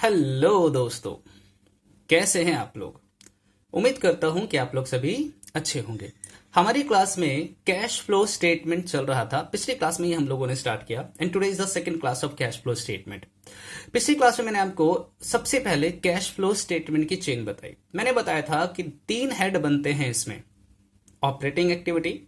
Hello दोस्तों, कैसे हैं आप लोग। उम्मीद करता हूं कि आप लोग सभी अच्छे होंगे। हमारी क्लास में कैश फ्लो स्टेटमेंट चल रहा था। पिछली क्लास में ही हम लोगों ने स्टार्ट किया and today is the second class of cash flow statement. पिछली क्लास में मैंने आपको सबसे पहले कैश फ्लो स्टेटमेंट की चेन बताई। मैंने बताया था कि 3 हेड बनते हैं इसमें, ऑपरेटिंग एक्टिविटी,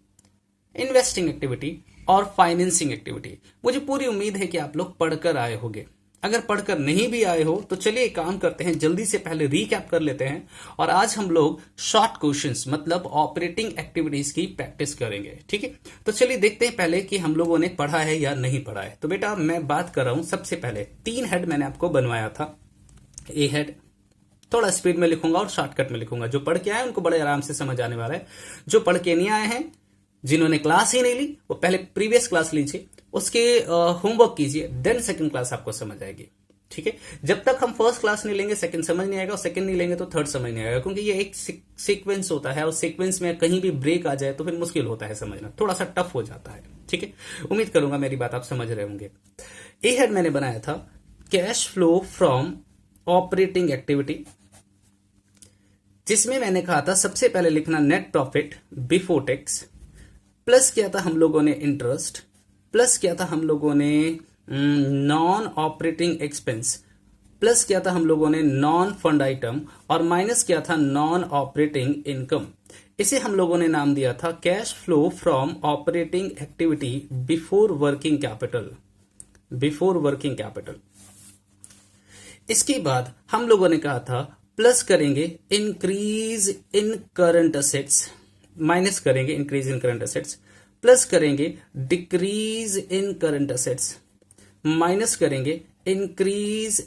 इन्वेस्टिंग एक्टिविटी और फाइनेंसिंग एक्टिविटी। मुझे पूरी उम्मीद है कि आप लोग पढ़कर आए होंगे। अगर पढ़कर नहीं भी आए हो तो चलिए एक काम करते हैं, जल्दी से पहले रीकैप कर लेते हैं और आज हम लोग शॉर्ट क्वेश्चंस मतलब ऑपरेटिंग एक्टिविटीज की प्रैक्टिस करेंगे। ठीक है, तो चलिए देखते हैं पहले कि हम लोगों ने पढ़ा है या नहीं पढ़ा है। तो बेटा मैं बात कर रहा हूं, सबसे पहले 3 हेड मैंने आपको बनवाया था। ए हेड थोड़ा स्पीड में लिखूंगा और शॉर्टकट में लिखूंगा। जो पढ़ के आए उनको बड़े आराम से समझ आने वाला है। जो पढ़ के नहीं आए हैं, जिन्होंने क्लास ही नहीं ली, वो पहले प्रीवियस क्लास लीजिए, उसके होमवर्क कीजिए, देन सेकंड क्लास आपको समझ आएगी। ठीक है, जब तक हम फर्स्ट क्लास नहीं लेंगे सेकंड समझ नहीं आएगा, और सेकंड नहीं लेंगे तो थर्ड समझ नहीं आएगा, क्योंकि ये एक सीक्वेंस होता है और सीक्वेंस में कहीं भी ब्रेक आ जाए तो फिर मुश्किल होता है समझना, थोड़ा सा टफ हो जाता है। ठीक है, उम्मीद करूंगा मेरी बात आप समझ रहे होंगे। ए हेड मैंने बनाया था cash flow from operating activity, जिसमें मैंने कहा था सबसे पहले लिखना net profit before tax, plus किया था हम लोगों ने इंटरेस्ट, प्लस किया था हम लोगों ने नॉन ऑपरेटिंग एक्सपेंस, प्लस किया था हम लोगों ने नॉन फंड आइटम और माइनस किया था नॉन ऑपरेटिंग इनकम। इसे हम लोगों ने नाम दिया था cash flow from operating activity before working capital. Before working capital. इसके बाद हम लोगों ने कहा था प्लस करेंगे increase in current assets, minus करेंगे increase in current assets, plus करेंगे decrease in current assets, minus करेंगे इंक्रीज,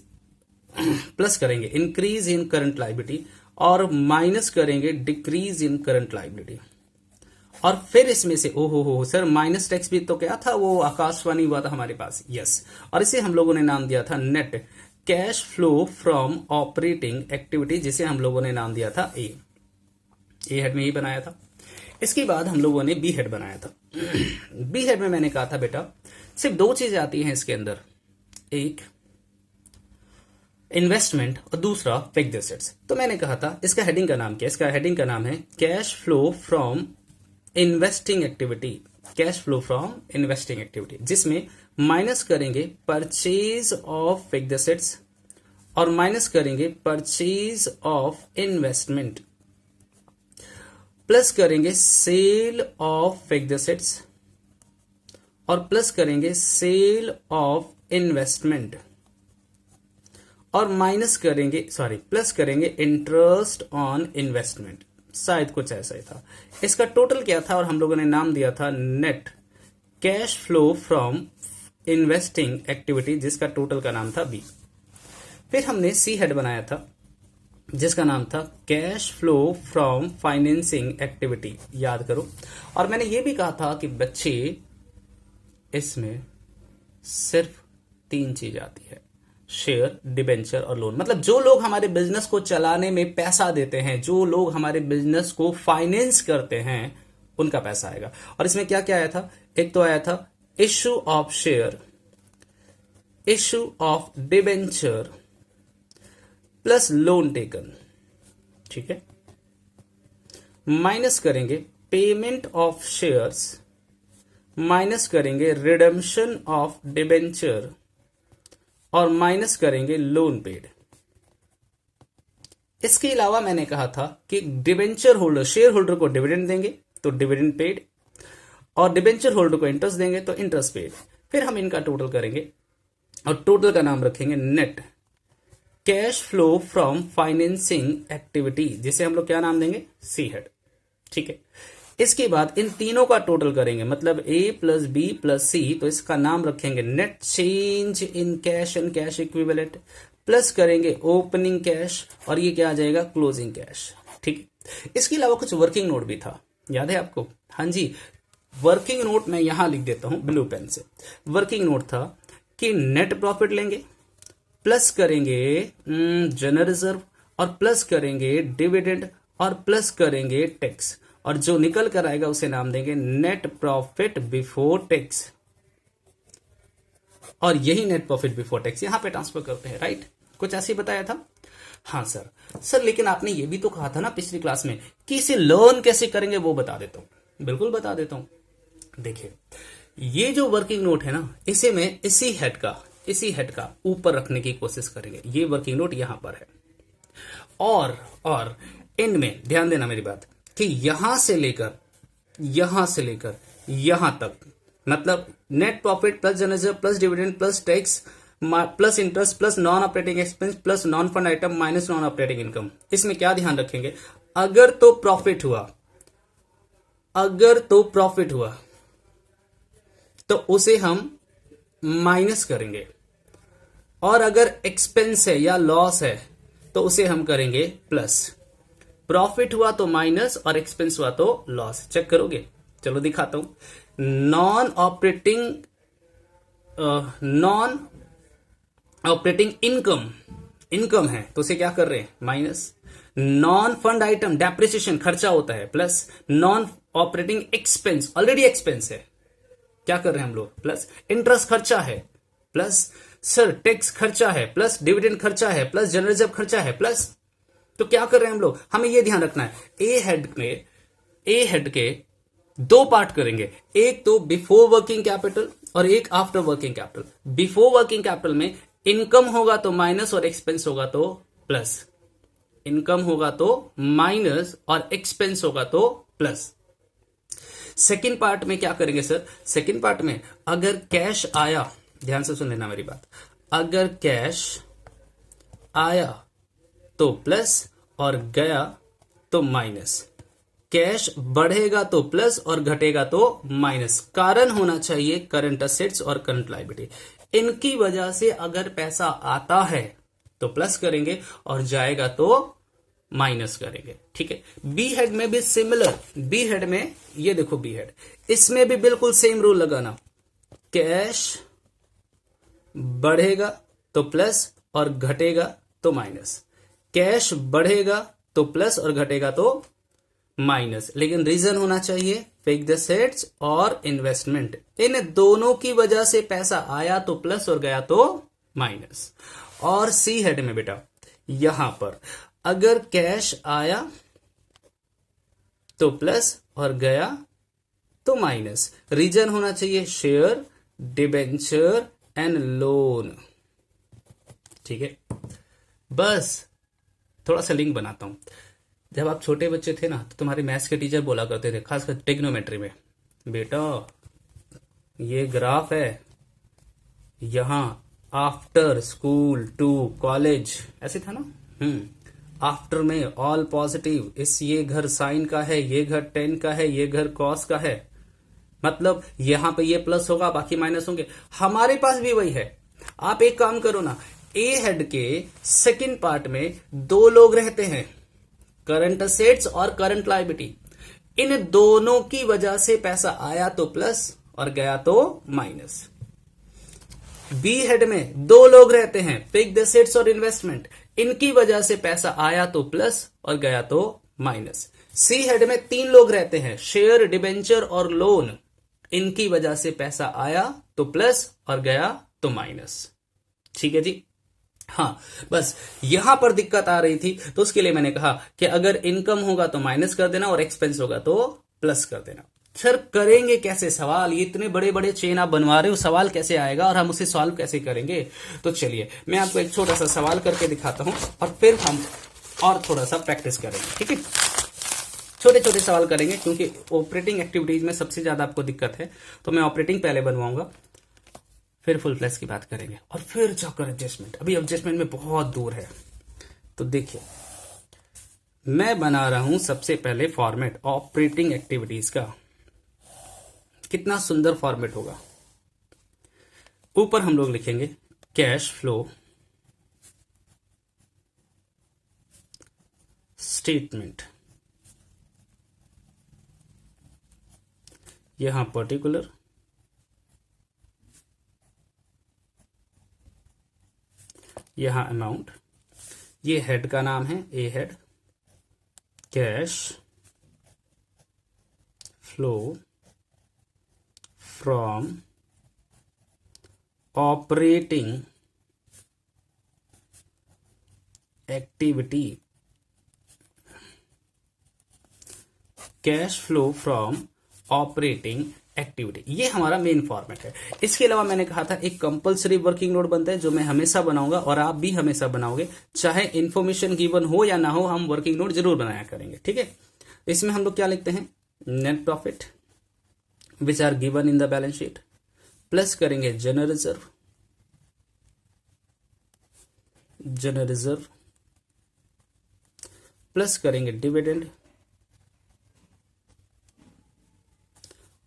प्लस करेंगे इंक्रीज इन करंट लायबिलिटी और माइनस करेंगे डिक्रीज इन करंट लायबिलिटी। और फिर इसमें से हो सर माइनस टैक्स भी तो क्या था, वो आकाशवाणी हुआ था हमारे पास, यस। और इसे हम लोगों ने नाम दिया था net cash flow from operating activity, जिसे हम लोगों ने नाम दिया था ए हेड में ही बनाया था। इसके बाद हम लोगों ने बी हेड बनाया था। बी हेड में मैंने कहा था बेटा सिर्फ 2 चीजें आती हैं इसके अंदर, एक इन्वेस्टमेंट और दूसरा फिक्स्ड एसेट्स। तो मैंने कहा था इसका हेडिंग का नाम क्या है, इसका हेडिंग का नाम है cash flow from investing activity, cash flow from investing activity, जिसमें माइनस करेंगे परचेज ऑफ फिक्स्ड एसेट्स और माइनस करेंगे परचेज ऑफ इन्वेस्टमेंट, प्लस करेंगे सेल ऑफ फिक्स्ड एसेट्स और प्लस करेंगे सेल ऑफ इन्वेस्टमेंट और माइनस करेंगे प्लस करेंगे इंटरेस्ट ऑन इन्वेस्टमेंट। शायद कुछ ऐसा ही था। इसका टोटल क्या था और हम लोगों ने नाम दिया था net cash flow from investing activity, जिसका टोटल का नाम था बी। फिर हमने सी हेड बनाया था जिसका नाम था cash flow from financing activity, याद करो। और मैंने ये भी कहा था कि बच्चे इसमें सिर्फ 3 चीज आती है, शेयर, डिबेंचर और लोन। मतलब जो लोग हमारे बिजनेस को चलाने में पैसा देते हैं, जो लोग हमारे बिजनेस को फाइनेंस करते हैं, उनका पैसा आएगा। और इसमें क्या क्या आया था, एक तो आया था issue of share, issue of debenture plus lone taken. ठीक है, माइनस करेंगे पेमेंट ऑफ शेयर्स, माइनस करेंगे रिडेम्पशन ऑफ डिबेंचर और माइनस करेंगे लोन पेड। इसके अलावा मैंने कहा था कि डिबेंचर होल्डर, शेयर होल्डर को डिविडेंड देंगे तो डिविडेंड पेड और डिबेंचर होल्डर को इंटरेस्ट देंगे तो इंटरेस्ट पेड। फिर हम इनका टोटल करेंगे और टोटल का नाम रखेंगे net cash flow from financing activity, जिसे हम लोग क्या नाम देंगे, सी हेड। ठीक है, इसके बाद इन तीनों का टोटल करेंगे, मतलब ए प्लस बी प्लस सी, तो इसका नाम रखेंगे net change in cash and cash equivalent, plus करेंगे ओपनिंग कैश और ये क्या आ जाएगा, क्लोजिंग कैश। ठीक, इसके अलावा कुछ वर्किंग नोट भी था, याद है आपको? हाँ जी, वर्किंग नोट मैं यहां लिख देता हूं ब्लू पेन से। वर्किंग नोट था कि नेट प्रॉफिट लेंगे, प्लस करेंगे जनरल रिजर्व और प्लस करेंगे डिविडेंड और प्लस करेंगे टैक्स, और जो निकल कर आएगा उसे नाम देंगे नेट प्रॉफिट बिफोर टैक्स। और यही नेट प्रॉफिट बिफोर टैक्स यहां पे ट्रांसफर करते हैं, राइट। कुछ ऐसे ही बताया था। हाँ सर लेकिन आपने ये भी तो कहा था ना पिछली क्लास में कि इसे लर्न कैसे करेंगे, वो बता देता हूं। बिल्कुल बता देता हूं। देखिए, ये जो वर्किंग नोट है ना, इसे मैं इसी हेड का ऊपर रखने की कोशिश करेंगे। ये वर्किंग नोट यहां पर है और एंड में ध्यान देना मेरी बात कि यहां से लेकर यहां तक, मतलब net profit plus general plus dividend plus tax plus interest plus non operating expense plus non fund item minus non operating income. इसमें क्या ध्यान रखेंगे, अगर तो प्रॉफिट हुआ तो उसे हम माइनस करेंगे, और अगर एक्सपेंस है या लॉस है तो उसे हम करेंगे प्लस। प्रॉफिट हुआ तो माइनस और एक्सपेंस हुआ तो लॉस। चेक करोगे? चलो दिखाता हूं। नॉन ऑपरेटिंग इनकम है तो उसे क्या कर रहे हैं, minus. Non fund item depreciation खर्चा होता है, plus. Non operating expense already expense है, क्या कर रहे हैं हम लोग, प्लस। इंटरेस्ट खर्चा है, प्लस। सर टैक्स खर्चा है, प्लस। डिविडेंड खर्चा है, प्लस। जनरल रिजर्व खर्चा है, प्लस। तो क्या कर रहे हैं हम लोग, हमें यह ध्यान रखना है, ए हेड के दो पार्ट करेंगे, एक तो बिफोर वर्किंग कैपिटल और एक after working capital. Before working capital में इनकम होगा तो माइनस और एक्सपेंस होगा तो प्लस। इनकम होगा तो माइनस और एक्सपेंस होगा तो प्लस। सेकेंड पार्ट में क्या करेंगे सर, सेकेंड पार्ट में अगर कैश आया, ध्यान से सुन लेना मेरी बात, अगर कैश आया तो प्लस और गया तो माइनस। कैश बढ़ेगा तो प्लस और घटेगा तो माइनस। कारण होना चाहिए करंट असेट्स और करंट लायबिलिटी। इनकी वजह से अगर पैसा आता है तो प्लस करेंगे और जाएगा तो माइनस करेंगे, ठीक है। बी हेड में भी सिमिलर, बी हेड में ये देखो, बी हेड, इसमें भी बिल्कुल सेम रूल लगाना। कैश बढ़ेगा तो प्लस और घटेगा तो माइनस। कैश बढ़ेगा तो प्लस और घटेगा तो माइनस, लेकिन रीजन होना चाहिए फिक्स्ड एसेट्स और इन्वेस्टमेंट। इन दोनों की वजह से पैसा आया तो प्लस और गया तो माइनस। और सी हेड में बेटा यहां पर अगर कैश आया तो प्लस और गया तो माइनस। रीजन होना चाहिए शेयर, डिबेंचर एंड लोन, ठीक है। बस थोड़ा सा लिंक बनाता हूं। जब आप छोटे बच्चे थे ना तो तुम्हारे मैथ्स के टीचर बोला करते थे, खासकर ट्रिग्नोमेट्री में, बेटा ये ग्राफ है, यहां आफ्टर स्कूल टू कॉलेज, ऐसे था ना। आफ्टर में ऑल पॉजिटिव, इस ये घर साइन का है, ये घर टेन का है, ये घर कॉस का है, मतलब यहां पे ये प्लस होगा बाकी माइनस होंगे। हमारे पास भी वही है। आप एक काम करो ना, ए हेड के सेकंड पार्ट में दो लोग रहते हैं, करंट असेट्स और करंट लायबिलिटी। इन दोनों की वजह से पैसा आया तो प्लस और गया तो माइनस। बी हेड में दो लोग रहते हैं, फिक्स्ड एसेट्स और इन्वेस्टमेंट। इनकी वजह से पैसा आया तो प्लस और गया तो माइनस। सी हेड में तीन लोग रहते हैं, शेयर, डिबेंचर और लोन। इनकी वजह से पैसा आया तो प्लस और गया तो माइनस, ठीक है जी। हाँ, बस यहां पर दिक्कत आ रही थी तो उसके लिए मैंने कहा कि अगर इनकम होगा तो माइनस कर देना और एक्सपेंस होगा तो प्लस कर देना। सर करेंगे कैसे सवाल, ये इतने बड़े बड़े चेन आप बनवा रहे हो, सवाल कैसे आएगा और हम उसे सॉल्व कैसे करेंगे? तो चलिए मैं आपको एक छोटा सा सवाल करके दिखाता हूं और फिर हम और थोड़ा सा प्रैक्टिस करेंगे, ठीक है। छोटे छोटे सवाल करेंगे क्योंकि ऑपरेटिंग एक्टिविटीज में सबसे ज्यादा आपको दिक्कत है, तो मैं ऑपरेटिंग पहले बनवाऊंगा, फिर फुल फ्लैश की बात करेंगे और फिर जाकर एडजस्टमेंट। अभी एडजस्टमेंट में बहुत दूर है। तो देखिए मैं बना रहा हूं सबसे पहले फॉर्मेट ऑपरेटिंग एक्टिविटीज का। कितना सुंदर फॉर्मेट होगा। ऊपर हम लोग लिखेंगे कैश फ्लो स्टेटमेंट, यहां पर्टिकुलर, यहां अमाउंट, ये हेड का नाम है A head, cash flow from operating activity, cash flow from operating activity, ये हमारा मेन फॉर्मेट है। इसके अलावा मैंने कहा था एक कंपलसरी वर्किंग नोट बनता है जो मैं हमेशा बनाऊंगा और आप भी हमेशा बनाओगे, चाहे इंफॉर्मेशन गिवन हो या ना हो, हम वर्किंग नोट जरूर बनाया करेंगे। ठीक है, इसमें हम लोग क्या लिखते हैं, net profit which are given in the balance sheet, plus करेंगे जनरल रिजर्व, प्लस करेंगे डिविडेंड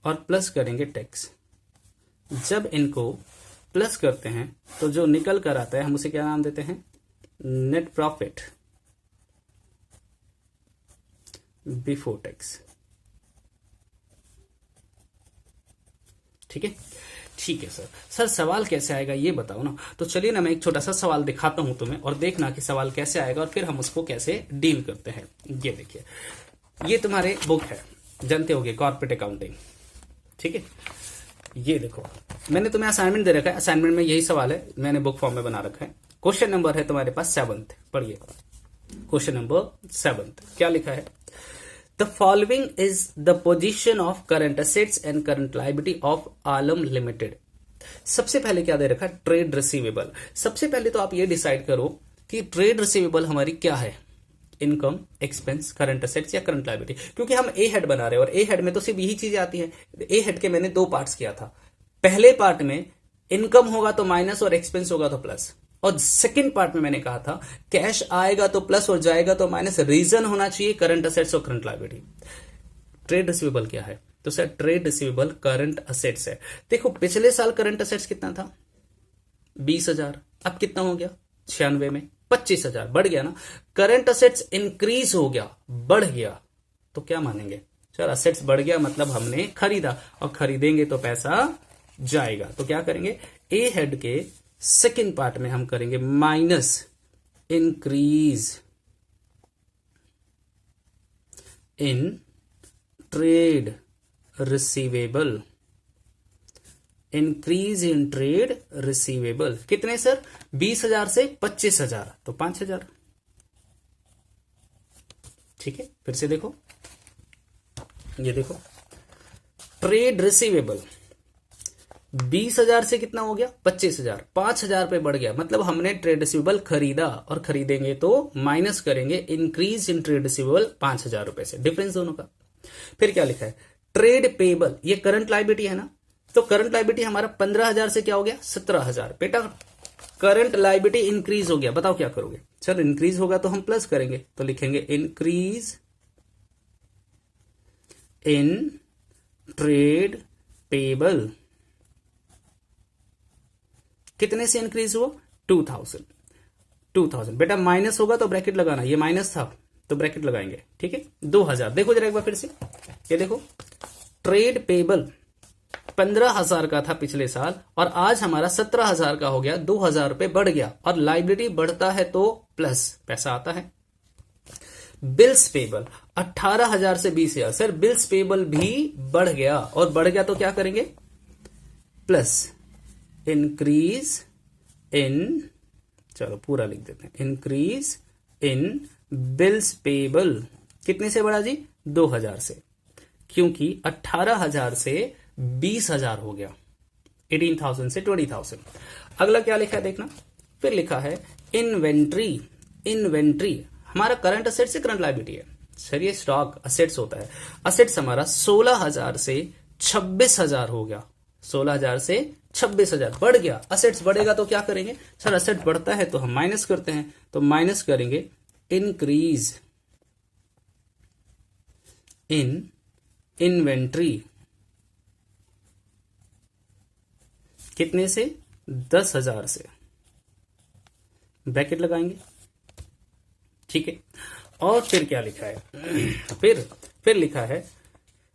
और प्लस करेंगे टैक्स। जब इनको प्लस करते हैं तो जो निकल कर आता है हम उसे क्या नाम देते हैं, नेट प्रॉफिट बिफोर टैक्स। ठीक है, ठीक है सर सवाल कैसे आएगा ये बताओ ना। तो चलिए ना, मैं एक छोटा सा सवाल दिखाता हूं तुम्हें और देखना कि सवाल कैसे आएगा और फिर हम उसको कैसे डील करते हैं। ये देखिए, ये तुम्हारे बुक है, जानते होगे कॉर्पोरेट अकाउंटिंग। ठीक है, ये देखो मैंने तुम्हें असाइनमेंट दे रखा है, असाइनमेंट में यही सवाल है, मैंने बुक फॉर्म में बना रखा है। क्वेश्चन नंबर है तुम्हारे पास 7th, पढ़िए क्वेश्चन नंबर 7th क्या लिखा है, the following is the position of current assets and current liability of Alam limited. सबसे पहले क्या दे रखा है, ट्रेड रिसीवेबल। सबसे पहले तो आप ये डिसाइड करो कि ट्रेड रिसीवेबल हमारी क्या है, इनकम, एक्सपेंस, करंट असेट्स या करंट लायबिलिटी, क्योंकि हम ए हेड बना रहे हैं और ए हेड में तो सिर्फ यही चीजें आती है। ए हेड के मैंने 2 पार्ट्स किया था, पहले पार्ट में इनकम होगा तो माइनस और एक्सपेंस होगा तो प्लस, और सेकंड पार्ट में मैंने कहा था कैश आएगा तो प्लस और जाएगा तो माइनस, रीजन होना चाहिए करंट असेट्स और करंट लायबिलिटी। ट्रेड रिसीवेबल क्या है, तो sir trade receivable current assets है। देखो पिछले साल करंट असेट्स कितना था, 20,000, अब कितना हो गया 96 में 25,000, बढ़ गया ना। करंट असेट्स इंक्रीज हो गया, बढ़ गया, तो क्या मानेंगे सर, असेट्स बढ़ गया मतलब हमने खरीदा और खरीदेंगे तो पैसा जाएगा। तो क्या करेंगे, ए हेड के सेकेंड पार्ट में हम करेंगे minus increase in trade receivable, increase in trade receivable कितने सर, 20,000 से 25,000 तो 5,000। ठीक है, फिर से देखो, ये देखो ट्रेड रिसीवेबल 20,000 से कितना हो गया 25,000, 5,000 पे बढ़ गया, मतलब हमने ट्रेड रिसीवेबल खरीदा और खरीदेंगे तो माइनस करेंगे इंक्रीज इन ट्रेड रिसीवेबल 5,000 रुपए से, डिफरेंस दोनों का। फिर क्या लिखा है, ट्रेड पेबल, ये करंट लायबिलिटी है ना, तो करंट लायबिलिटी हमारा 15,000 से क्या हो गया 17,000। बेटा करंट लायबिलिटी इंक्रीज हो गया, बताओ क्या करोगे, चल इंक्रीज होगा तो हम प्लस करेंगे, तो लिखेंगे इंक्रीज इन ट्रेड पेबल, कितने से इंक्रीज हुआ 2,000। बेटा माइनस होगा तो ब्रैकेट लगाना, ये माइनस था तो ब्रैकेट लगाएंगे। ठीक है, 2,000। देखो जरा एक बार फिर से, ये देखो ट्रेड पेबल 15,000 का था पिछले साल और आज हमारा 17,000 का हो गया, 2,000 रुपए बढ़ गया, और लायबिलिटी बढ़ता है तो प्लस पैसा आता है। बिल्स पेबल 18,000 से 20,000, सर बिल्स पेबल भी बढ़ गया, और बढ़ गया तो क्या करेंगे प्लस इंक्रीज इन, चलो पूरा लिख देते हैं, इंक्रीज इन बिल्स पेबल कितने से बढ़ा जी 2,000 से, क्योंकि 18,000 से 20,000 हो गया, 18,000 से 20,000। अगला क्या लिखा है देखना, फिर लिखा है इन्वेंट्री हमारा करंट असेट से करंट लायबिलिटी है, सर ये स्टॉक असेट्स होता है। असेट्स हमारा 16,000 से 26,000 हो गया, 16,000 से 26,000 बढ़ गया, असेट्स बढ़ेगा तो क्या करेंगे सर, असेट बढ़ता है तो हम माइनस करते हैं, तो माइनस करेंगे इंक्रीज इन इन्वेंट्री, कितने से 10,000 से, ब्रैकेट लगाएंगे। ठीक है, और फिर क्या लिखा है, फिर लिखा है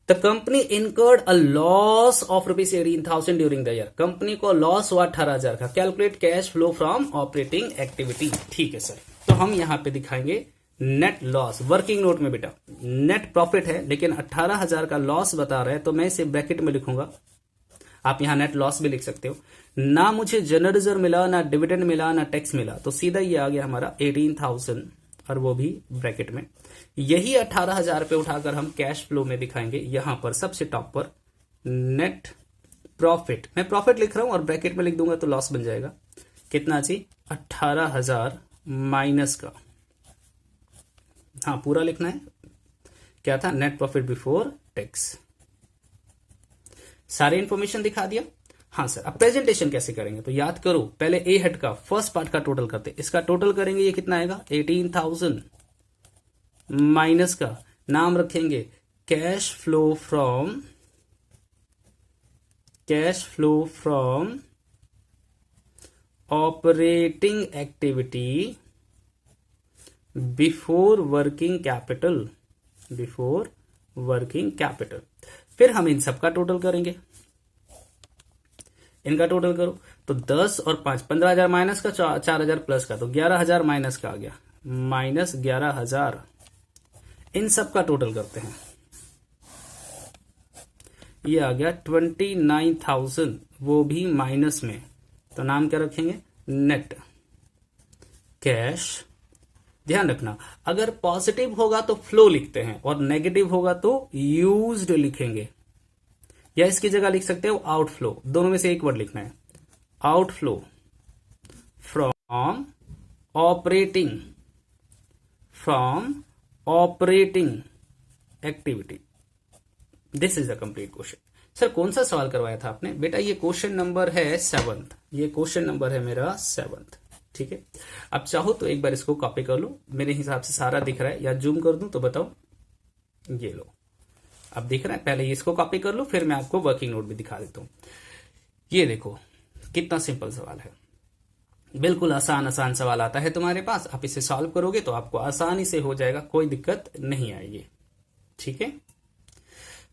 the company incurred a loss of ₹18,000 during the year, company को लॉस हुआ 18,000 का, calculate cash flow from operating activity. ठीक है सर, तो हम यहां पे दिखाएंगे नेट लॉस, वर्किंग नोट में बेटा नेट प्रॉफिट है लेकिन 18,000 का लॉस बता रहा है, तो मैं इसे ब्रैकेट में लिखूंगा आप यहाँ नेट लॉस भी लिख सकते हो। ना मुझे जनरल रिजर्व मिला, ना डिविडेंड मिला, ना टैक्स मिला, तो सीधा ये आ गया हमारा 18,000 और वो भी ब्रैकेट में। यही 18,000 पे उठाकर हम कैश फ्लो में दिखाएंगे। यहां पर सबसे टॉप पर नेट प्रॉफिट, मैं प्रॉफिट लिख रहा हूं और ब्रैकेट में लिख दूंगा तो लॉस बन जाएगा। कितना जी? 18,000 माइनस का, हाँ पूरा लिखना है, क्या था? Net profit before tax. सारी इंफॉर्मेशन दिखा दिया। हाँ सर, अब प्रेजेंटेशन कैसे करेंगे? तो याद करो, पहले ए हेड का फर्स्ट पार्ट का टोटल करते, इसका टोटल करेंगे, ये कितना आएगा? 18,000 माइनस का नाम रखेंगे cash flow from operating activity before working capital. फिर हम इन सबका टोटल करेंगे, इनका टोटल करो तो 10 और 5, 15,000 माइनस का, 4,000 प्लस का, तो 11,000 माइनस का आ गया, माइनस 11,000। इन सब का टोटल करते हैं, ये आ गया 29,000, वो भी माइनस में, तो नाम क्या रखेंगे? Net cash. ध्यान रखना, अगर पॉजिटिव होगा तो फ्लो लिखते हैं और नेगेटिव होगा तो यूज्ड लिखेंगे, या इसकी जगह लिख सकते हो आउटफ्लो, दोनों में से एक वर्ड लिखना है। Outflow from operating activity. This is the complete question. Sir कौन सा सवाल करवाया था आपने? बेटा ये क्वेश्चन नंबर है 7th, ये क्वेश्चन नंबर है मेरा 7th। ठीक है, अब चाहो तो एक बार इसको कॉपी कर लो, मेरे हिसाब से सारा दिख रहा है, या जूम कर दूं तो बताओ, ये लो, अब दिख रहा है। पहले इसको कॉपी कर लो, फिर मैं आपको वर्किंग नोट भी दिखा देता हूं। ये देखो कितना सिंपल सवाल है, बिल्कुल आसान सवाल आता है तुम्हारे पास, आप इसे सॉल्व करोगे तो आपको आसानी से हो जाएगा, कोई दिक्कत नहीं आएगी। ठीक है,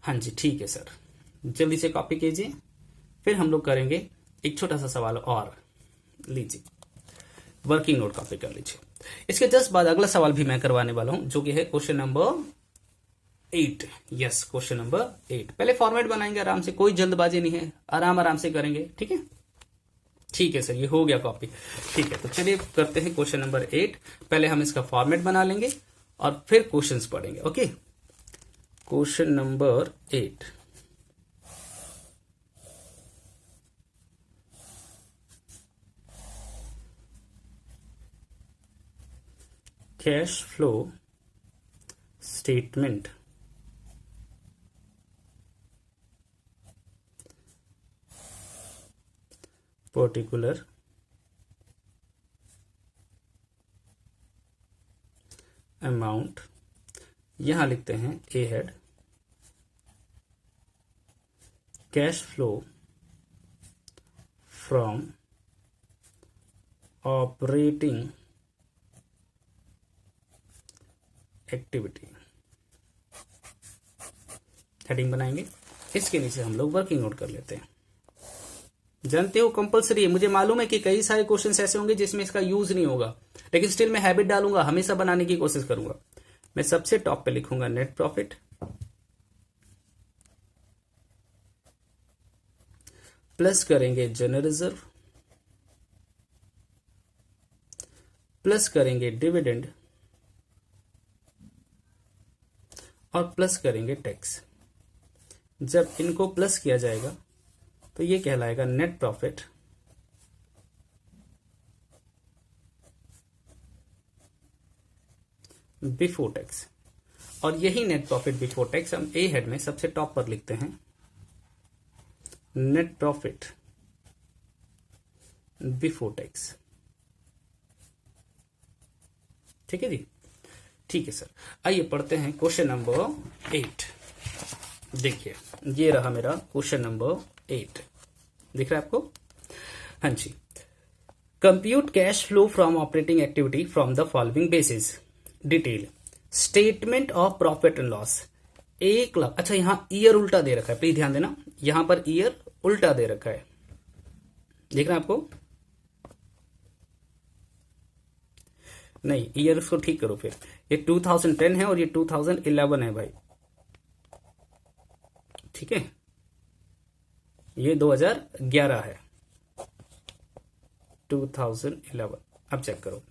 हाँ जी ठीक है सर, जल्दी से कॉपी कीजिए। फिर हम लोग करेंगे एक छोटा सा सवाल और, लीजिए वर्किंग नोट कॉपी कर लीजिए। इसके जस्ट बाद अगला सवाल भी मैं करवाने वाला हूं, जो कि है question number 8। Yes, question number 8। पहले फॉर्मेट बनाएंगे आराम से, कोई जल्दबाजी नहीं है, आराम से करेंगे। ठीक है, ठीक है सर, ये हो गया कॉपी। ठीक है, तो चलिए करते हैं क्वेश्चन नंबर 8। पहले हम इसका फॉर्मेट बना लेंगे और फिर क्वेश्चंस पढ़ेंगे। Okay, question number 8। Cash flow statement particular amount, यहां लिखते हैं A head, cash flow from operating activity, heading बनाएंगे। इसके नीचे हम लोग वर्किंग नोट कर लेते हैं। जानते हो कंपलसरी है, मुझे मालूम है कि कई सारे क्वेश्चंस ऐसे होंगे जिसमें इसका यूज नहीं होगा, लेकिन स्टिल मैं हैबिट डालूंगा, हमेशा बनाने की कोशिश करूंगा। मैं सबसे टॉप पे लिखूंगा नेट प्रॉफिट, प्लस करेंगे जनरल रिजर्व, प्लस करेंगे डिविडेंड और प्लस करेंगे टैक्स। जब इनको प्लस किया जाएगा तो ये कहलाएगा नेट प्रॉफिट बिफोर टैक्स। और यही नेट प्रॉफिट बिफोर टैक्स हम ए हेड में सबसे टॉप पर लिखते हैं, नेट प्रॉफिट बिफोर टैक्स। ठीक है जी, ठीक है सर। आइए पढ़ते हैं क्वेश्चन नंबर 8। देखिए ये रहा मेरा क्वेश्चन नंबर 8, दिख रहा है आपको? हाँ जी। Compute cash flow from operating activity from the following basis. Detail statement of profit and loss 1 lakh. अच्छा, यहां ईयर उल्टा दे रखा है, प्लीज ध्यान देना, यहां पर ईयर उल्टा दे रखा है, दिख रहा है आपको? नहीं, ईयर उसको ठीक करो। फिर ये 2010 है और ये 2011 है भाई, ठीक है? ये 2011 है, 2011। अब चेक करो,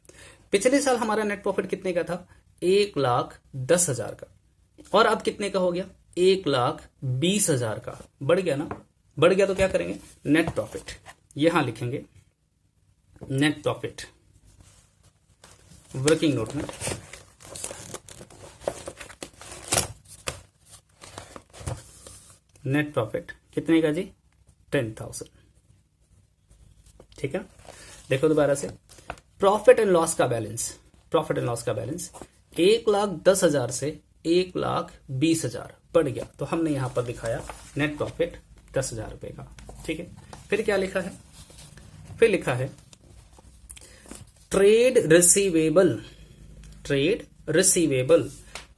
पिछले साल हमारा नेट प्रॉफिट कितने का था? 1,10,000 का, और अब कितने का हो गया? 1,20,000 का। बढ़ गया ना? बढ़ गया तो क्या करेंगे? नेट प्रॉफिट यहां लिखेंगे, नेट प्रॉफिट वर्किंग नोट में। नेट प्रॉफिट कितने का जी? 10,000। ठीक है, देखो दोबारा से, प्रॉफिट एंड लॉस का बैलेंस, प्रॉफिट एंड लॉस का बैलेंस 1,10,000 से 1,20,000 बढ़ गया, तो हमने यहां पर दिखाया नेट प्रॉफिट 10,000 रुपए का। ठीक है, फिर क्या लिखा है? फिर लिखा है ट्रेड रिसीवेबल, ट्रेड रिसीवेबल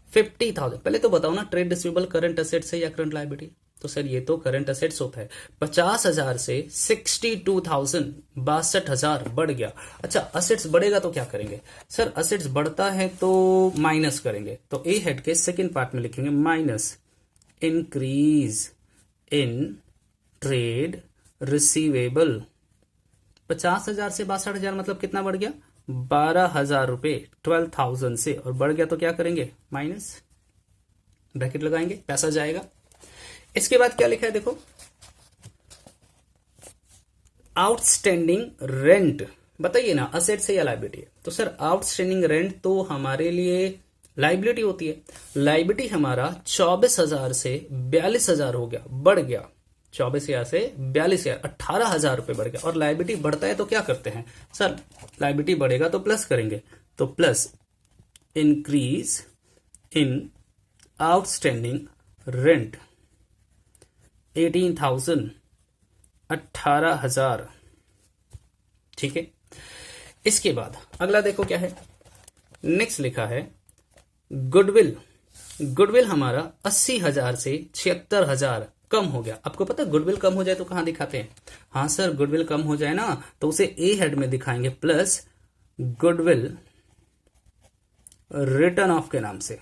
50,000। पहले तो बताओ ना, ट्रेड रिसीवेबल करंट असेट्स है या करंट लायबिलिटी? तो सर ये तो करंट असेट्स होता है। 50,000 से 62,000, 62,000 बढ़ गया। अच्छा, असेट्स बढ़ेगा तो क्या करेंगे? सर असेट्स बढ़ता है तो माइनस करेंगे, तो ए हेड के सेकंड पार्ट में लिखेंगे minus increase in trade receivable. 50,000 से 62,000 मतलब कितना बढ़ गया? 12,000 रुपए, 12,000 से, और बढ़ गया तो क्या करेंगे? माइनस, ब्रैकेट लगाएंगे, पैसा जाएगा। इसके बाद क्या लिखा है देखो, आउटस्टैंडिंग रेंट। बताइए ना, असेट से या लाइबिलिटी है? तो सर आउटस्टैंडिंग रेंट तो हमारे लिए लाइबिलिटी होती है। लाइबिलिटी हमारा 24,000 से 42,000 हो गया, बढ़ गया। 24,000 से 42,000, 18,000 रुपए बढ़ गया। और लाइबिलिटी बढ़ता है तो क्या करते हैं? सर लाइबिलिटी बढ़ेगा तो प्लस करेंगे, तो plus increase in outstanding rent 18,000, 18,000। ठीक है, इसके बाद अगला देखो क्या है, नेक्स्ट लिखा है गुडविल। गुडविल हमारा 80,000 से 76,000 कम हो गया। आपको पता है गुडविल कम हो जाए तो कहां दिखाते हैं? हाँ सर, गुडविल कम हो जाए ना तो उसे ए हेड में दिखाएंगे, प्लस गुडविल रिटर्न ऑफ के नाम से।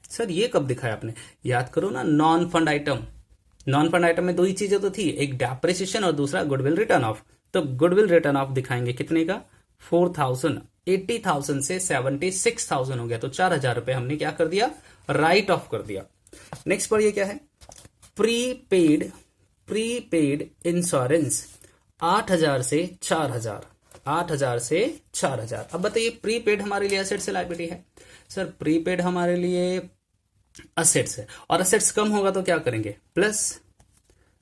सर ये कब दिखाया आपने? याद करो ना, non fund item. Non fund item में दो ही चीजें तो थी, एक डेप्रिसिएशन और दूसरा गुडविल रिटर्न ऑफ। तो गुडविल रिटर्न ऑफ दिखाएंगे कितने का? 4,000। 80,000 से 76,000 हो गया, तो 4,000 रुपए हमने क्या कर दिया? राइट ऑफ कर दिया। नेक्स्ट पर ये क्या है? प्रीपेड, प्रीपेड इंश्योरेंस 8,000 से 4,000, 8,000 से 4,000। अब बताइए, प्रीपेड हमारे लिए एसेट से लायबिलिटी है? सर प्रीपेड हमारे लिए असेट्स है, और असेट्स कम होगा तो क्या करेंगे? प्लस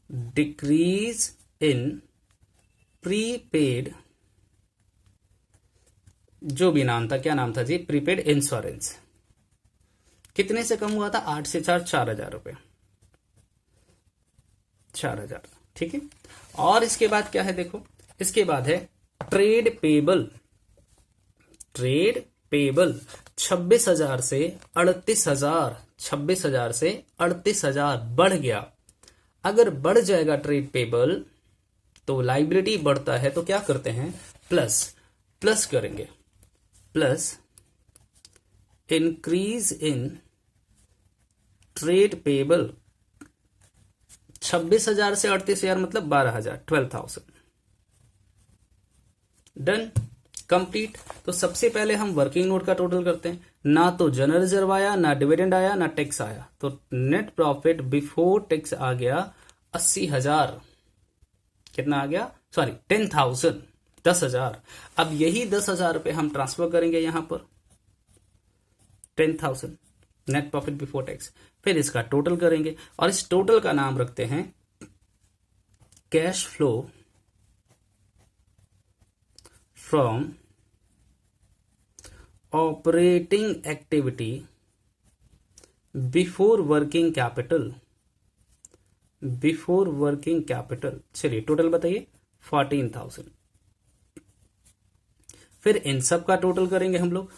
डिक्रीज इन प्रीपेड, जो भी नाम था, क्या नाम था जी? Prepaid insurance. कितने से कम हुआ था? 8 से 4, 4,000 रुपए, 4,000। ठीक है, और इसके बाद क्या है देखो, इसके बाद है ट्रेड पेबल। ट्रेड पेबल 26,000 से 38,000, 26,000 से 38,000 बढ़ गया। अगर बढ़ जाएगा ट्रेड पेबल तो लाइबिलिटी बढ़ता है, तो क्या करते हैं? प्लस, प्लस करेंगे, plus increase in trade payable. 26,000 से 38,000 मतलब 12,000, 12,000। Done, complete. तो सबसे पहले हम वर्किंग नोट का टोटल करते हैं। ना तो जनरल रिजर्व आया, ना डिविडेंड आया, ना टैक्स आया, तो नेट प्रॉफिट बिफोर टैक्स आ गया 80,000। कितना आ गया? सॉरी 10,000, 10,000। अब यही 10,000 रुपए हम ट्रांसफर करेंगे यहां पर, 10,000 नेट प्रॉफिट बिफोर टैक्स। फिर इसका टोटल करेंगे, और इस टोटल का नाम रखते हैं cash flow from operating activity before working capital, before working capital. चलिए टोटल बताइए, 14,000। फिर इन सब का टोटल करेंगे हम लोग,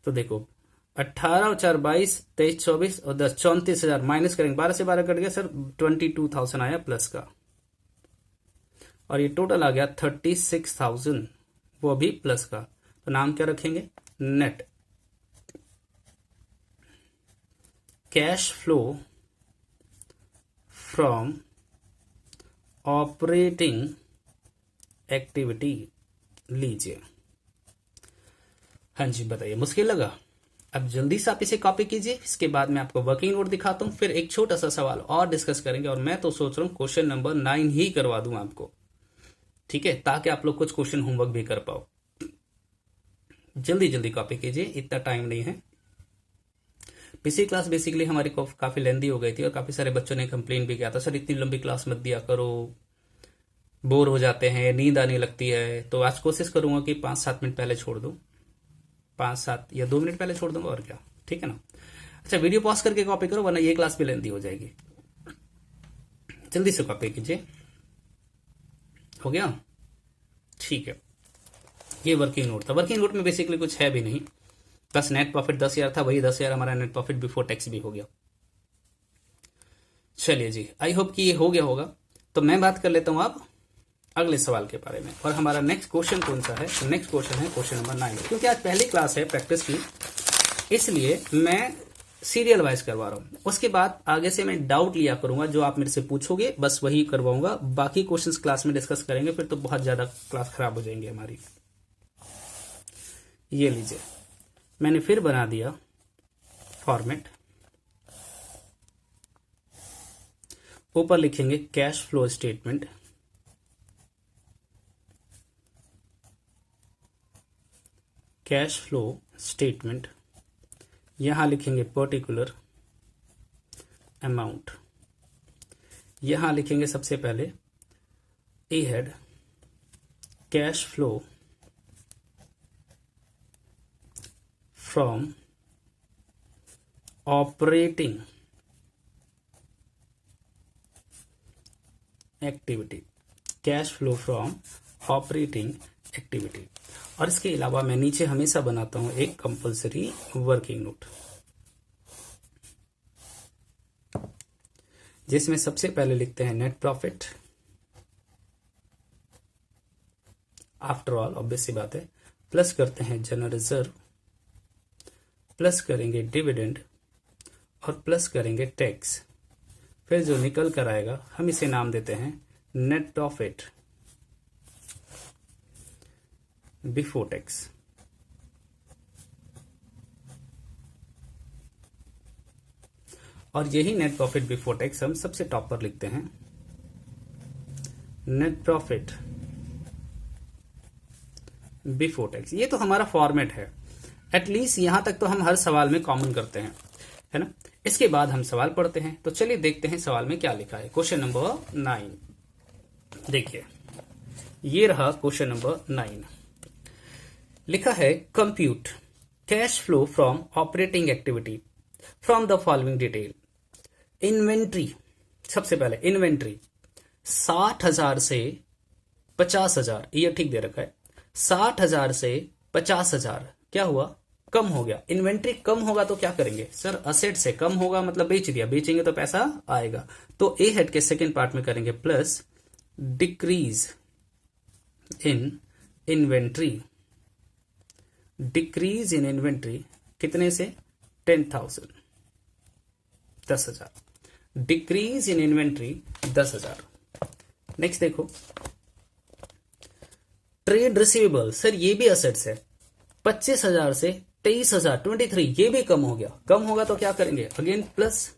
तो देखो 18 और 4 22, 23 24 और 10 34,000 माइनस करेंगे, 12 से 12 कट गया सर, 22,000 आया प्लस का, और ये टोटल आ गया 36,000, वो भी प्लस का। तो नाम क्या रखेंगे? Net cash flow from operating activity लीजिए। हाँ जी, बताइए, मुश्किल लगा? अब जल्दी से आप इसे कॉपी कीजिए, इसके बाद मैं आपको वर्किंग नोट दिखाता हूं, फिर एक छोटा सा सवाल और डिस्कस करेंगे। और मैं तो सोच रहा हूं क्वेश्चन नंबर 9 ही करवा दूं आपको, ठीक है, ताकि आप लोग कुछ क्वेश्चन होमवर्क भी कर पाओ। जल्दी जल्दी कॉपी कीजिए, इतना टाइम नहीं है। पिछली क्लास बेसिकली हमारी काफी लेंदी हो गई थी और काफी सारे बच्चों ने कंप्लेन भी किया था, सर इतनी लंबी क्लास मत दिया करो, बोर हो जाते हैं, नींद आने लगती है। तो आज कोशिश करूंगा कि 5-7 मिनट पहले छोड़ दूं, 5-7 या 2 मिनट पहले छोड़ दूंगा, और क्या, ठीक है ना। अच्छा, वीडियो पॉज करके कॉपी करो, वरना ये क्लास भी लेंदी हो जाएगी। जल्दी से कॉपी कीजिए। हो गया? ठीक है, ये वर्किंग नोट था। वर्किंग नोट में बेसिकली कुछ है भी नहीं, बस नेट प्रॉफिट 10,000 था, वही 10,000 हमारा नेट प्रॉफिट बिफोर टैक्स भी हो गया। चलिए जी, आई होप कि ये हो गया होगा। तो मैं बात कर लेता हूं अब अगले सवाल के बारे में। और हमारा नेक्स्ट क्वेश्चन कौन सा है? तो नेक्स्ट क्वेश्चन है क्वेश्चन नंबर 9। क्योंकि आज पहली क्लास है प्रैक्टिस की, इसलिए मैं सीरियल वाइज करवा रहा हूं। उसके बाद आगे से मैं डाउट लिया करूंगा, जो आप मेरे से पूछोगे बस वही करवाऊंगा। बाकी क्वेश्चंस क्लास में डिस्कस करेंगे, फिर तो बहुत ज्यादा क्लास खराब हो जाएंगी हमारी। ये लीजिए, मैंने फिर बना दिया फॉर्मेट। ऊपर लिखेंगे cash flow statement, cash flow statement. यहां लिखेंगे पर्टिकुलर अमाउंट। यहां लिखेंगे सबसे पहले A head cash flow from operating activity, cash flow from operating activity. और इसके अलावा मैं नीचे हमेशा बनाता हूं एक कंपलसरी वर्किंग नोट, जिसमें सबसे पहले लिखते हैं net profit. After all obvious सी बात है, प्लस करते हैं जनरल रिजर्व, प्लस करेंगे डिविडेंड और प्लस करेंगे टैक्स। फिर जो निकल कर आएगा हम इसे नाम देते हैं नेट प्रॉफिट बिफोर टैक्स। और यही नेट प्रॉफिट बिफोर टैक्स हम सबसे टॉप पर लिखते हैं नेट प्रॉफिट बिफोर टैक्स। ये तो हमारा फॉर्मेट है, एटलीस्ट यहां तक तो हम हर सवाल में कॉमन करते हैं, है ना। इसके बाद हम सवाल पढ़ते हैं। तो चलिए देखते हैं सवाल में क्या लिखा है। क्वेश्चन नंबर 9 देखिए, ये रहा क्वेश्चन नंबर 9। लिखा है compute cash flow from operating activity from the following detail. Inventory, सबसे पहले इन्वेंट्री 60,000 से 50,000, ये ठीक दे रखा है। 60,000 से 50,000 क्या हुआ? कम हो गया। इन्वेंट्री कम होगा तो क्या करेंगे सर? असेट से कम होगा मतलब बेच दिया, बेचेंगे तो पैसा आएगा। तो ए हेड के सेकेंड पार्ट में करेंगे plus decrease in inventory. Decrease in inventory कितने से? 10,000, 10,000। Decrease in inventory 10,000। नेक्स्ट देखो ट्रेड रिसीवेबल, सर ये भी असेट्स है। 25,000 से 23,000, 23, ये भी कम हो गया। कम होगा तो क्या करेंगे? Again plus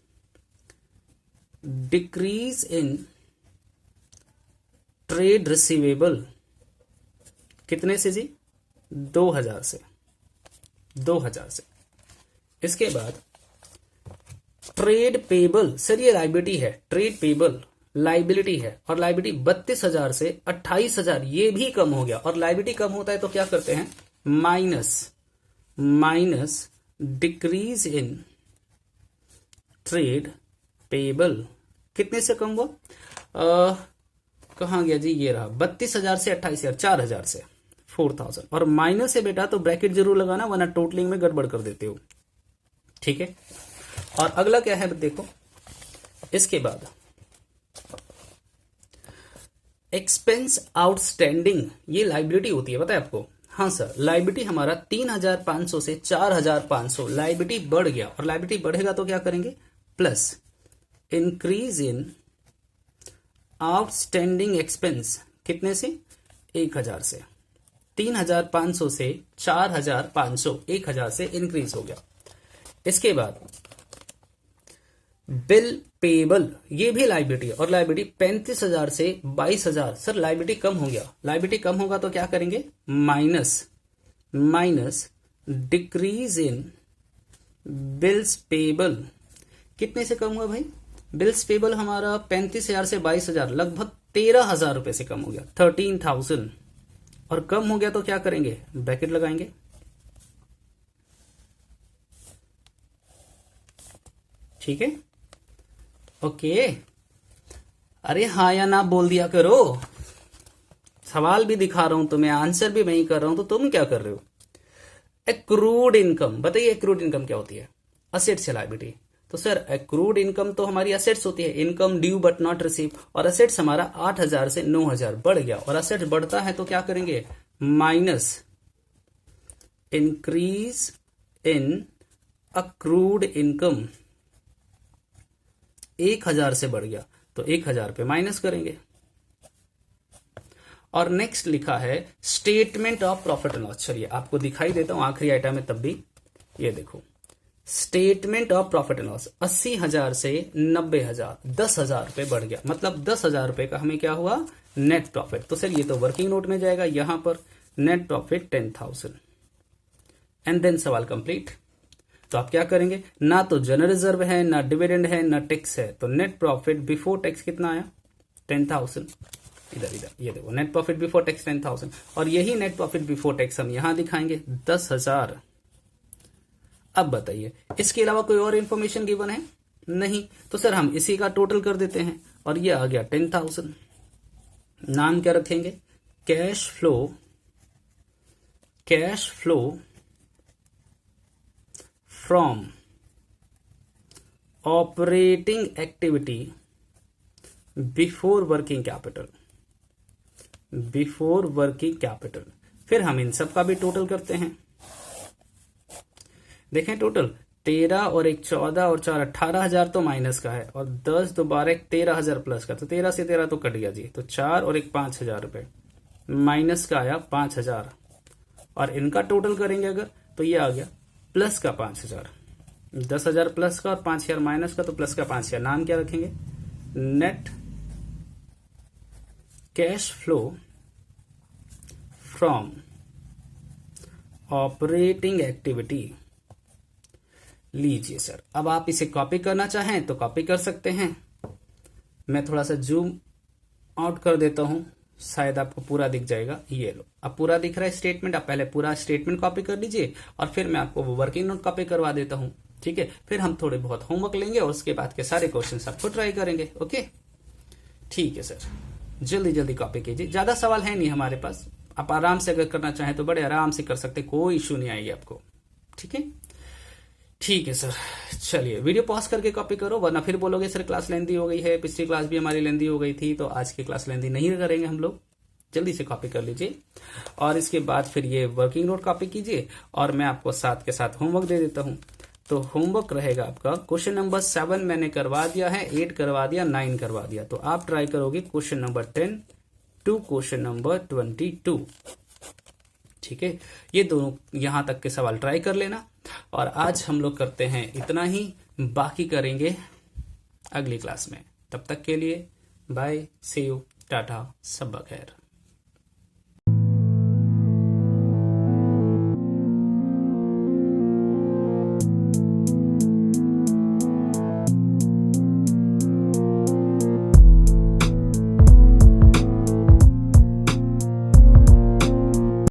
decrease in trade receivable कितने से जी? 2,000 से, 2,000 से। इसके बाद ट्रेड पेबल, सर ये लाइबिलिटी है, ट्रेड पेबल लाइबिलिटी है, और लाइबिलिटी 32,000 से 28,000, ये भी कम हो गया। और लाइबिलिटी कम होता है तो क्या करते हैं? Minus decrease in trade payable कितने से कम हुआ? कहां गया जी? ये रहा 32,000 से 28,000, 4,000 से 4,000। और माइनस है बेटा तो ब्रैकेट जरूर लगाना, वरना टोटलिंग में गड़बड़ कर देते हो, ठीक है। और अगला क्या है देखो, इसके बाद एक्सपेंस आउटस्टैंडिंग, ये लाइबिलिटी होती है, पता है आपको? हाँ सर, लाइबिलिटी हमारा 3,500 से 4,500, लाइबिलिटी बढ़ गया। और लाइबिलिटी बढ़ेगा तो क्या करेंगे? Plus increase in outstanding expense कितने से 1000 से 3500 से 4500 1000 से इंक्रीज हो गया। इसके बाद बिल पेबल ये भी लाइबिलिटी और लाइबिलिटी 35,000 से 22,000। सर लाइबिलिटी कम हो गया, लाइबिलिटी कम होगा तो क्या करेंगे minus decrease in bills payable कितने से कम हुआ भाई? बिल्स पेबल हमारा 35,000 से 22,000 लगभग 13,000 रुपए से कम हो गया 13,000 और कम हो गया तो क्या करेंगे ब्रैकेट लगाएंगे। ठीक है ओके अरे हाँ या ना बोल दिया करो, सवाल भी दिखा रहा हूं तुम्हें आंसर भी मैं ही कर रहा हूं तो तुम क्या कर रहे हो। एक्रूड इनकम बताइए, एक्रूड इनकम क्या होती है? असेट से लायबिलिटी। तो सर एक्रूड इनकम तो हमारी असेट्स होती है, income due but not receive, और असेट्स हमारा 8,000 से 9,000 बढ़ गया और असेट्स बढ़ता है तो क्या करेंगे minus increase in accrued income 1,000 से बढ़ गया तो 1,000 पे माइनस करेंगे। और नेक्स्ट लिखा है statement of profit and loss. चलिए आपको दिखाई देता हूं आखिरी आइटम है तब भी, ये देखो statement of profit and loss 80,000 से 90,000 10,000 रुपए बढ़ गया, मतलब 10,000 रुपए का हमें क्या हुआ नेट प्रॉफिट। तो सर ये तो वर्किंग नोट में जाएगा, यहां पर नेट प्रॉफिट 10,000 एंड देन सवाल कंप्लीट। तो आप क्या करेंगे, ना तो जनरल रिजर्व है ना डिविडेंड है ना टैक्स है, तो नेट प्रॉफिट बिफोर टैक्स कितना आया 10,000। इधर ये देखो नेट प्रॉफिट बिफोर टैक्स 10,000 और यही नेट प्रॉफिट बिफोर टैक्स हम यहां दिखाएंगे 10,000। अब बताइए इसके अलावा कोई और इंफॉर्मेशन गिवन है नहीं, तो सर हम इसी का टोटल कर देते हैं और ये आ गया 10,000। नाम क्या रखेंगे cash flow from operating activity before working capital. फिर हम इन सब का भी टोटल करते हैं। देखें टोटल 13 और 1 14 और 4 18,000 तो माइनस का है और 10 2 12 13,000 प्लस का, तो 13 से 13 तो कट गया जी, तो 4 और 1 5,000 रुपए माइनस का आया 5,000 और इनका टोटल करेंगे अगर तो ये आ गया प्लस का 5,000। 10,000 प्लस का और 5,000 माइनस का, तो प्लस का 5,000। नाम क्या रखेंगे net cash flow from operating activity. लीजिए सर अब आप इसे कॉपी करना चाहें तो कॉपी कर सकते हैं, मैं थोड़ा सा जूम आउट कर देता हूं शायद आपको पूरा दिख जाएगा। ये लो अब पूरा दिख रहा है स्टेटमेंट, आप पहले पूरा स्टेटमेंट कॉपी कर लीजिए और फिर मैं आपको वो वर्किंग नोट कॉपी करवा देता हूं। ठीक है फिर हम थोड़े बहुत होमवर्क लेंगे और उसके बाद के सारे क्वेश्चन आपको ट्राई करेंगे। ओके ठीक है सर जल्दी कॉपी कीजिए, ज्यादा सवाल है नहीं हमारे पास, आप आराम से अगर करना चाहें तो बड़े आराम से कर सकते, कोई इश्यू नहीं आएगी आपको। ठीक है सर चलिए वीडियो पॉज करके कॉपी करो वरना फिर बोलोगे सर क्लास लेंदी हो गई है, पिछली क्लास भी हमारी लेंदी हो गई थी, तो आज की क्लास लेंदी नहीं करेंगे हम लोग। जल्दी से कॉपी कर लीजिए और इसके बाद फिर ये वर्किंग नोट कॉपी कीजिए और मैं आपको साथ के साथ होमवर्क दे देता हूं। तो होमवर्क रहेगा आपका क्वेश्चन नंबर 7 मैंने करवा दिया है, 8 करवा दिया, 9 करवा दिया, तो आप ट्राई करोगे question number 10 to question number 22। ठीक है ये दोनों यहां तक के सवाल ट्राई कर लेना और आज हम लोग करते हैं इतना ही, बाकी करेंगे अगली क्लास में। तब तक के लिए बाय सी यू टाटा सब खैर।